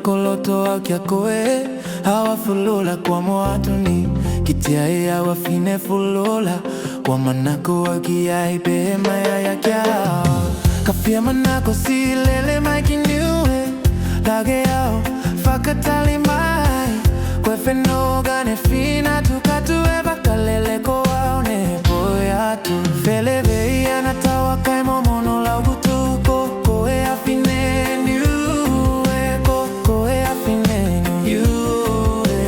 koloto akia koe hawa fulula kwa moatuni kitia ya wafine fulula kwa manako akia ibe maya ya kia kafia manako silele maiki niwe lage yao fakatali mai kwe feno gane fina tukatue bakalele ko waone boya tu fele vei anatawa kai momono la ugutuko koe afine niwe koe afine niwe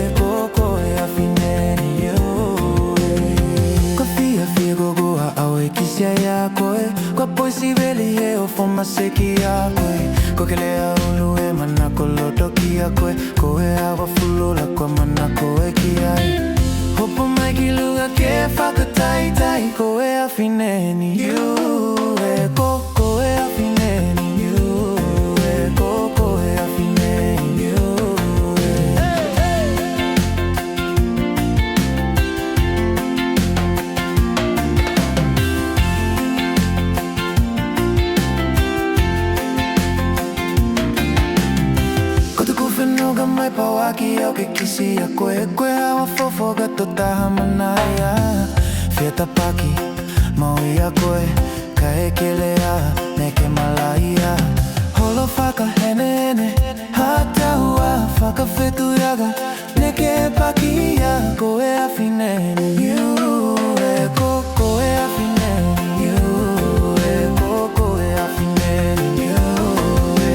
koe afine niwe kafia fia gogoa awe kisia ya koe kwa poisi veli heo foma seki ya koe kokelea ulue manako loto kia koe awa fulula kwa manako ekiai hopo maiki luga ke fakatai tai koe afineni yue koe afineni yue koe afineni yue Fenoga mai pawaki au ke kisi ya koe awa fofo gato taha manaya Fieta paki maui ya koe kae kelea neke malaya Holo faka hene hata hua faka fetu yaga neke paki ya koe afineni yue koe afineni yue koe afineni yue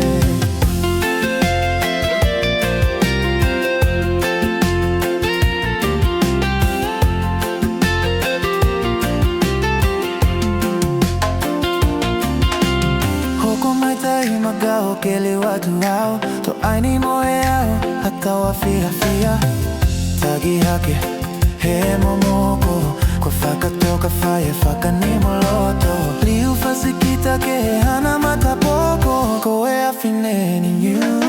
Magao kele watu hao to aini moe yao hata wafia fia tagi hake he momoko kwa faka toka faye faka ni moloto liu fasikita ke hana matapoko koe afineni you